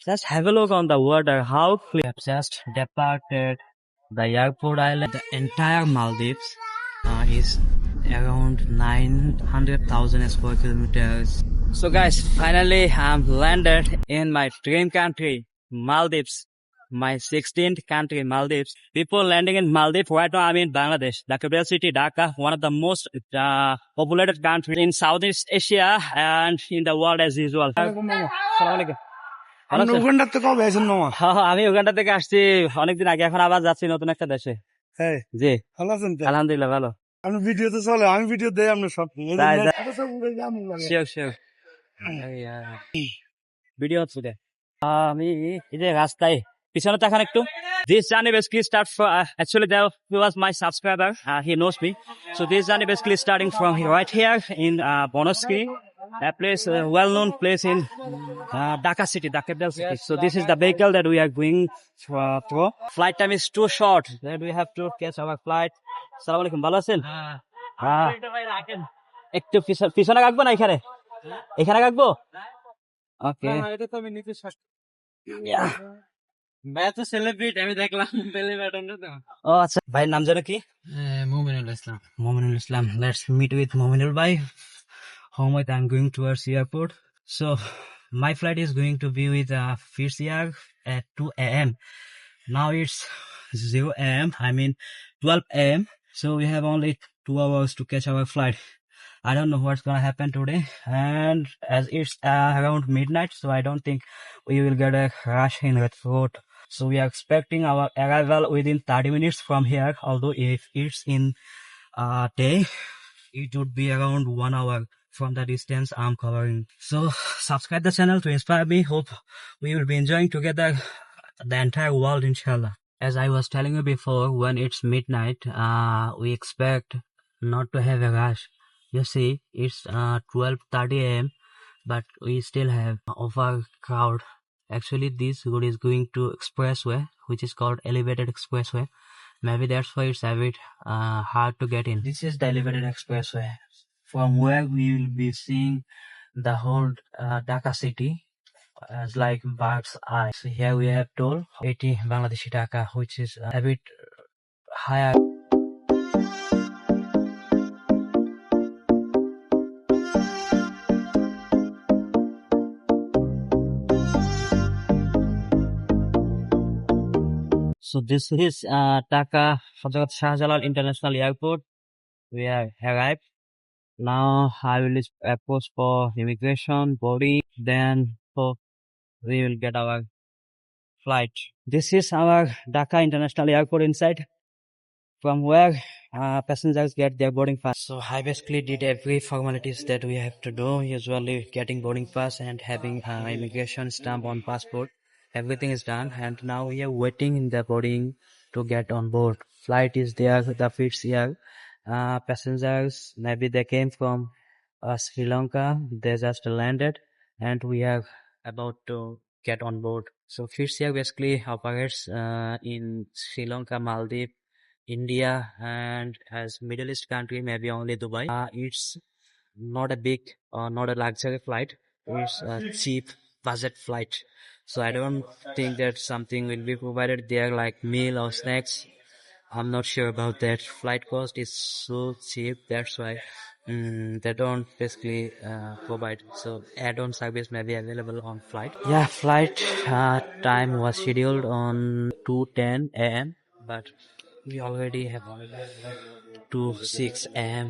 Just have a look on the water. How clear. We have just departed the airport island. The entire Maldives is around 900,000 square kilometers. So guys, finally I'm landed in my dream country, Maldives. My 16th country, Maldives. Before landing in Maldives, right now I'm in Bangladesh, the capital city, Dhaka, one of the most populated countries in Southeast Asia and in the world as usual. Assalamualaikum. ভালো আছেন? উগান্ডার থেকে কবে আছেন মামা? আমি Uganda থেকে আসছি অনেকদিন আগে, এখন আবার যাচ্ছি নতুন একটা দেশে। হ্যাঁ, জি ভালো আছেন তো? আলহামদুলিল্লাহ ভালো। আপনি ভিডিও তো চলে, আমি ভিডিও দেই আপনার সব। শিওর শিওর ভিডিও হচ্ছে রে। আমি এই যে রাস্তায় পিছনে তাকান একটু। This journey basically start from actually there was my subscriber. He knows me. So this journey basically starting from right here in Bonoski, a place, well-known place in Dhaka city, the capital city. So this is the vehicle that we are going through. Flight time is too short. Then we have to catch our flight. Assalamualaikum, ভালো আছেন? একটু পিছনে রাখবো না এখানে? এখানে রাখবো? ওকে। এটা তো আমি নিতে मैं तो सेलिब्रिटी আমি দেখলাম বেলে ব্যাটন তো। ও আচ্ছা, ভাইয়ের নাম জানো কি? মুমিনুল ইসলাম। মুমিনুল ইসলাম। Let's meet with Muminul bhai. Home with I'm going towards the airport. So my flight is going to be with FitsAir at 2 a.m. Now it's 0 a.m. I mean 12 a.m. So we have only 2 hours to catch our flight. I don't know what's gonna happen today, and as it's around midnight, so I don't think we will get a rush in that road. So we are expecting our arrival within 30 minutes from here, although if it's in day, it would be around 1 hour from the distance I'm covering. So subscribe the channel to inspire me. Hope we will be enjoying together the entire world, inshallah. As I was telling you before, when it's midnight, we expect not to have a rush. You see, it's 12:30 a.m. but we still have overcrowd. Actually, this road is going to expressway, which is called elevated expressway. Maybe that's why it's a bit hard to get in. This is the elevated expressway, from where we will be seeing the whole Dhaka city as like bird's eye. So here we have toll 80 Bangladeshi Taka, which is a bit higher. So this is Dhaka Shahjalal International Airport. We have arrived. Now I will approach for immigration, boarding, then we will get our flight. This is our Dhaka International Airport inside, from where passengers get their boarding pass. So I basically did every formalities that we have to do, usually getting boarding pass and having immigration stamp on passport. Everything is done, and now we are waiting in the boarding to get on board. Flight is there, the FitsAir. Passengers, maybe they came from Sri Lanka, they just landed, and we are about to get on board. So FitsAir basically operates in Sri Lanka, Maldives, India, and as Middle East country, maybe only Dubai. It's not a big or not a luxury flight. It's a cheap budget flight. So I don't think that something will be provided there like meal or snacks. I'm not sure about that. Flight cost is so cheap, that's why they don't basically provide. So add-on service may be available on flight. Yeah, flight time was scheduled on 2:10 a.m. but we already have 2:06 a.m.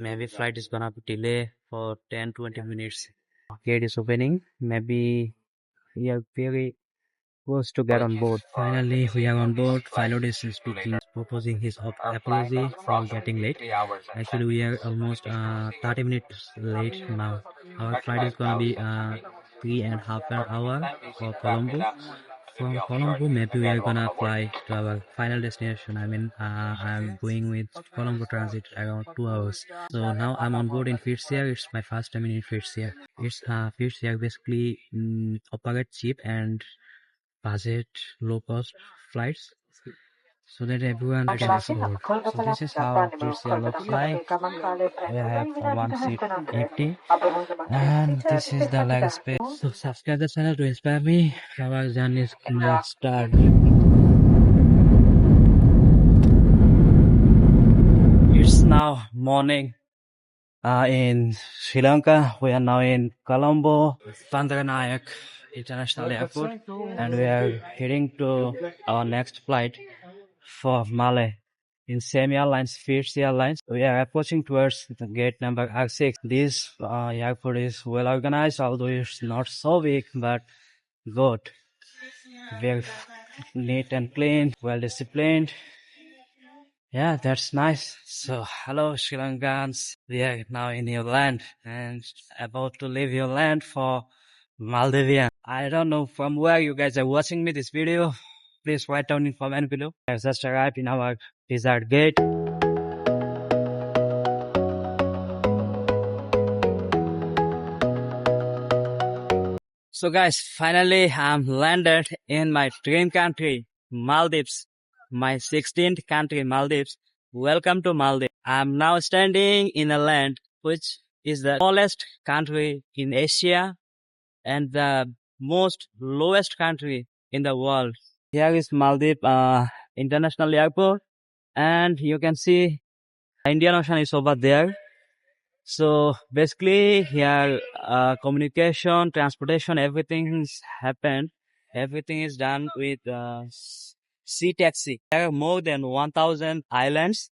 Maybe flight is gonna be delay for 10-20 minutes. Gate is opening. Maybe we are very close to get on board. Finally, we are on board. Pilot is speaking, proposing his apology for getting late. Actually, we are almost 30 minutes late now. Our flight is gonna be 3.5 hour for Colombo. From Colombo, maybe we are gonna fly to our final destination. I mean, I'm going with Colombo Transit around 2 hours. So now I'm on board in FitsAir. It's my first time in FitsAir. It's FitsAir basically operate cheap and budget low cost flights. so that everyone can afford. So this is how FitsAir looks like. We have one seat empty, and this is the leg space. So subscribe the channel to inspire me. Our journey is gonna start. It's now morning in Sri Lanka. We are now in Colombo International Airport, and we are heading to our next flight for Malay in same airlines, Fits Airlines. We are approaching towards the gate number R6. This airport is well organized, although it's not so big, but good. Very neat and clean, well disciplined. Yeah, that's nice. So, hello Sri Lankans. We are now in your land and about to leave your land for Maldives. I don't know from where you guys are watching me this video. Please write down in comment below. I just arrived in our desired gate. So guys, finally I'm landed in my dream country, Maldives. My 16th country, Maldives. Welcome to Maldives. I'm now standing in a land which is the smallest country in Asia and the most lowest country in the world. Here is Maldives International Airport, and you can see the Indian Ocean is over there. So basically here communication, transportation, everything's happened. Everything is done with sea taxi. There are more than 1,000 islands,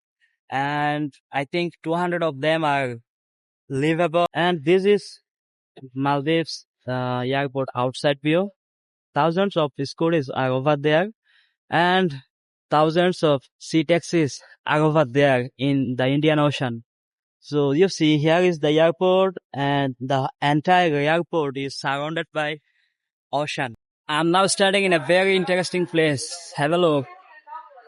and I think 200 of them are livable. And this is Maldives airport outside view. Thousands of scooters are over there, and thousands of sea taxis are over there in the Indian Ocean. So you see, here is the airport, and the entire airport is surrounded by ocean. I'm now standing in a very interesting place. Have a look.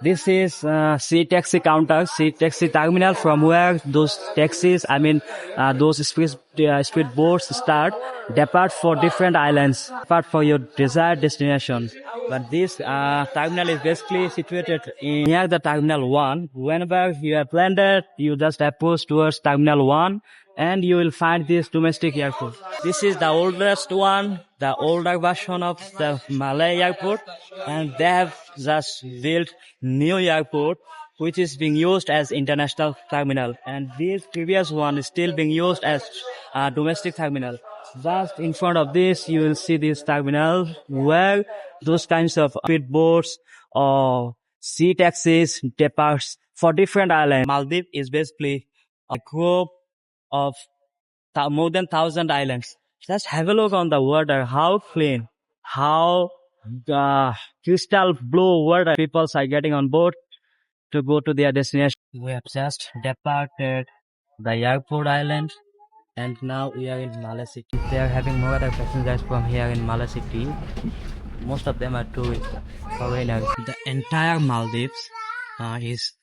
This is sea taxi counter, sea taxi terminal, from where those taxis, those speed boats start, depart for different islands, depart for your desired destination. But this terminal is basically situated in near the terminal 1. Whenever you have landed, you just approach towards terminal 1, and you will find this domestic airport. This is the oldest one, the older version of the Malay airport, and they have just built new airport which is being used as international terminal, and this previous one is still being used as a domestic terminal. Just in front of this you will see this terminal where those kinds of speedboats or sea taxis departs for different islands. Maldives is basically a group of more than 1,000 islands. Just have a look on the water, how clean, how crystal blue water people are getting on board to go to their destination. We have just departed the airport island, and now we are in Malay City. They are having more other passengers from here in Malay City. Most of them are tourists, foreigners. The entire Maldives is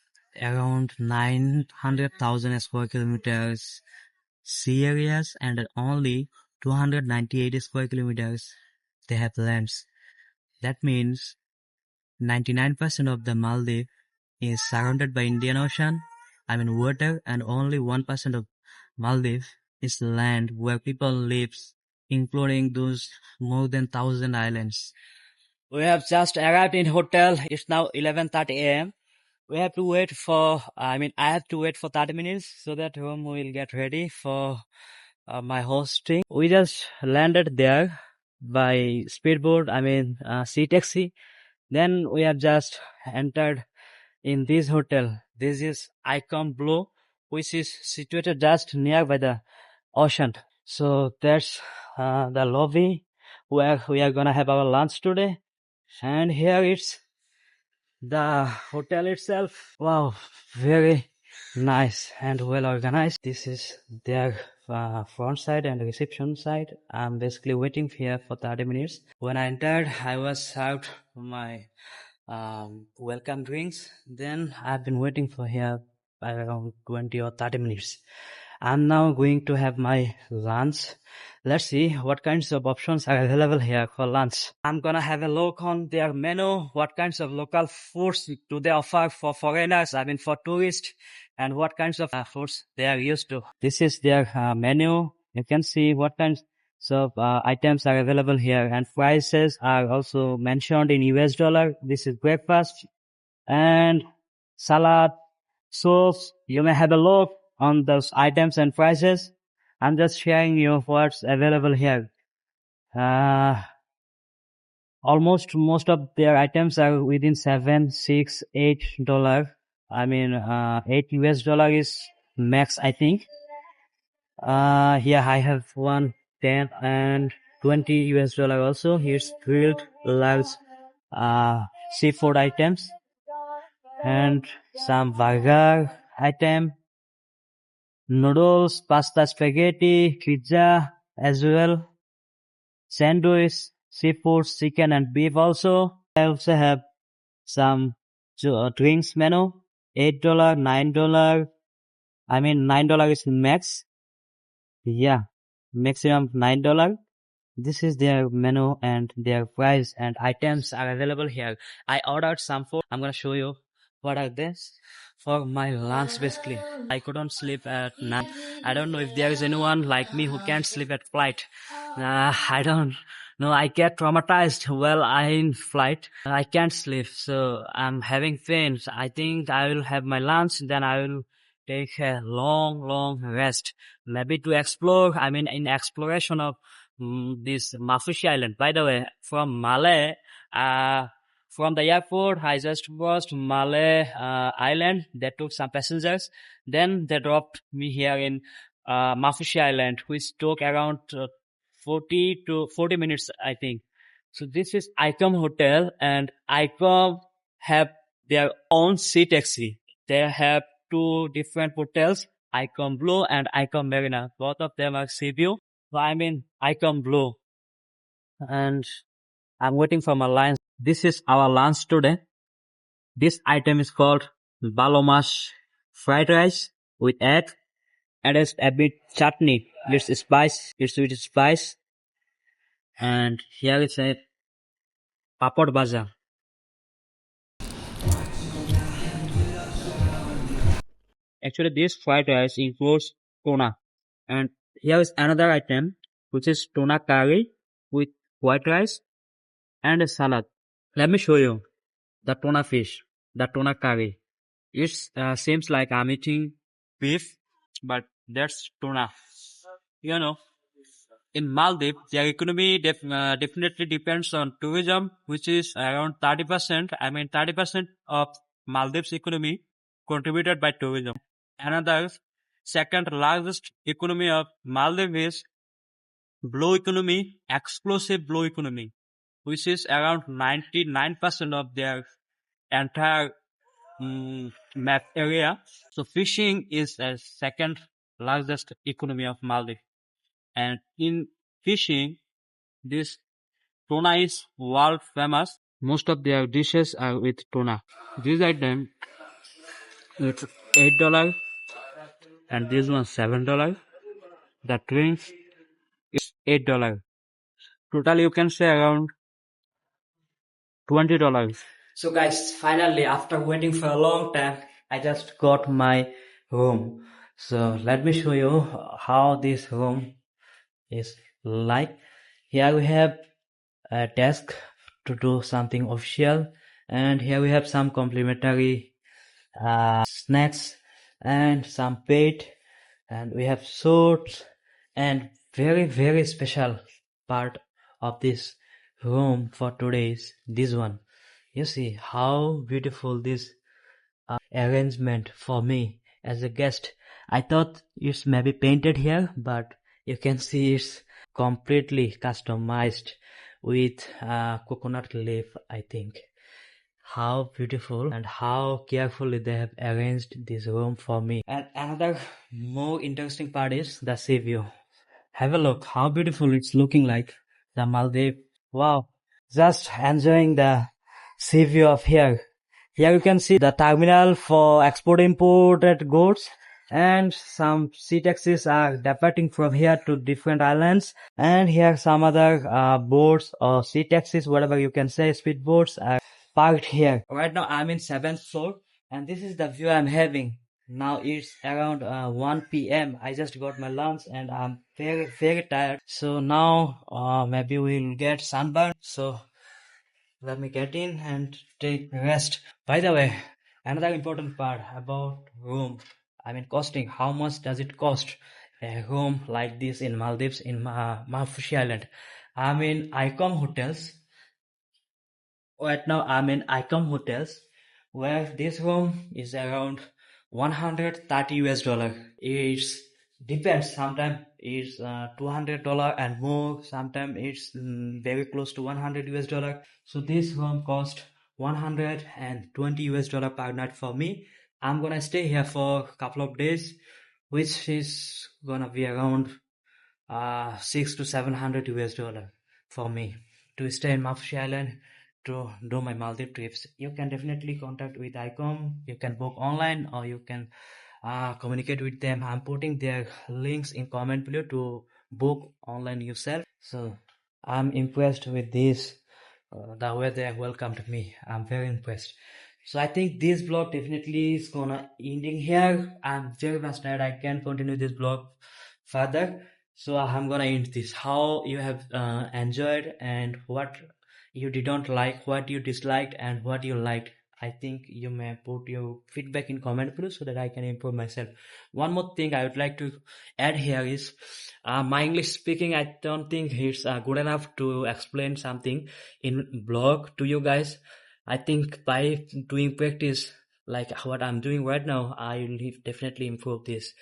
around 900,000 square kilometers sea areas, and only 298 square kilometers they have lands. That means 99% of the Maldives is surrounded by Indian Ocean, water, and only 1% of Maldives is land where people live, including those more than 1,000 islands. We have just arrived in hotel. It's now 11:30 a.m. We have to wait for, I have to wait for 30 minutes so that room will get ready for my hosting. We just landed there by speedboat, sea taxi. Then we have just entered in this hotel. This is iCom Blue, which is situated just nearby the ocean. So that's the lobby where we are gonna have our lunch today. And here it's the hotel itself. Wow, very nice and well organized. This is their front side and reception side. I'm basically waiting here for 30 minutes. When I entered, I was served my welcome drinks. Then I've been waiting for here by around 20 or 30 minutes. I'm now going to have my lunch. Let's see what kinds of options are available here for lunch. I'm gonna have a look on their menu. What kinds of local foods do they offer for foreigners, I mean for tourists, and what kinds of foods they are used to. This is their menu. You can see what kinds of items are available here, and prices are also mentioned in US dollar. This is breakfast and salad, sauce. You may have a look on those items and prices. I'm just sharing you what's available here. Almost most of their items are within $7, $6, $8. I mean, $8 is max, I think. Here I have one 10 and $20 also. Here's grilled large seafood items and some burger item, noodles, pasta, spaghetti, pizza as well, sandwich, seafood, chicken and beef also. I also have some drinks menu, $8, $9. I mean $9 is max. Yeah, maximum $9. This is their menu and their price and items are available here. I ordered some food. I'm gonna show you what are this for my lunch basically. I couldn't sleep at night. I don't know if there is anyone like me who can't sleep at flight. I don't know. I get traumatized while I'm in flight. I can't sleep, so I'm having pains. I think I will have my lunch, then I will take a long rest. Maybe to explore. I mean, in exploration of this Maafushi Island. By the way, from Malay, from the airport, I just crossed Malay Island. They took some passengers. Then they dropped me here in Maafushi Island, which took around 40 minutes, I think. So this is iCom Hotel, and iCom have their own sea taxi. They have two different hotels, iCom Blue and iCom Marina. Both of them are sea view. So I'm in iCom Blue, and I'm waiting for my lunch. This is our lunch today. This item is called balomash fried rice with egg, and it's a bit chutney. It's spice. It's with spice. And here is a papad bhaja. Actually, this fried rice includes tuna. And here is another item, which is tuna curry with white rice and a salad. Let me show you the tuna fish, the tuna curry. It seems like I'm eating beef, but that's tuna. You know, in Maldives, their economy definitely depends on tourism, which is around 30%. I mean, 30% of Maldives' economy contributed by tourism. Another second largest economy of Maldives is blue economy, exclusive blue economy, which is around 99% of their entire map area. So fishing is the second largest economy of Maldives. And in fishing, this tuna is world famous. Most of their dishes are with tuna. This item it's $8 and this one $7. The drinks is $8. Total you can say around $20. So guys, finally after waiting for a long time, I just got my room. So let me show you how this room is like. Here we have a desk to do something official, and here we have some complimentary snacks and some bed, and we have suits, and very special part of this room for today is this one. You see how beautiful this arrangement for me as a guest. I thought it's maybe painted here, but you can see it's completely customized with coconut leaf, I think. How beautiful and how carefully they have arranged this room for me. And another more interesting part is the sea view. Have a look how beautiful it's looking like. The Maldives. Wow. Just enjoying the sea view of here. Here you can see the terminal for export imported goods, and some sea taxis are departing from here to different islands. And here some other boats or sea taxis, whatever you can say, speedboats are parked here. Right now I'm in 7th floor, and this is the view I'm having. Now it's around 1 p.m. I just got my lunch and I'm very tired. So now maybe we'll get sunburn. So let me get in and take rest. By the way, another important part about room. I mean costing. How much does it cost a room like this in Maldives in Maafushi Island? I'm in iCom hotels. Right now I'm in iCom hotels, where this room is around 130 US dollar. It's depends. Sometimes it's $200 and more. Sometimes it's very close to 100 US dollar. So this room cost 120 US dollar per night for me. I'm gonna stay here for a couple of days, which is gonna be around 6 to 700 US dollar for me to stay in Maafushi Island to do my Maldives trips. You can definitely contact with iCom. You can book online or you can communicate with them. I'm putting their links in comment below to book online yourself. So I'm impressed with this. The way they welcomed me. I'm very impressed. So I think this vlog definitely is gonna ending here. I'm very much tired. I can't continue this vlog further. So I'm gonna end this. How you have enjoyed and what you didn't like, what you disliked and what you liked. I think you may put your feedback in comment below so that I can improve myself. One more thing I would like to add here is my English speaking. I don't think it's good enough to explain something in blog to you guys. I think by doing practice like what I'm doing right now, I will definitely improve this.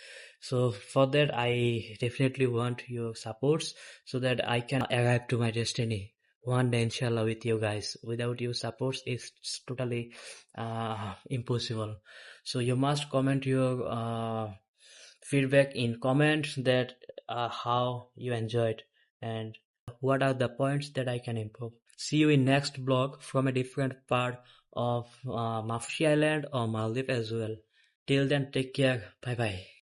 So for that, I definitely want your supports so that I can arrive to my destiny one day, inshallah, with you guys. Without your supports, it's totally impossible. So you must comment your feedback in comments that how you enjoyed and what are the points that I can improve. See you in next blog from a different part of Maafushi Island or Maldives as well. Till then, take care. Bye bye.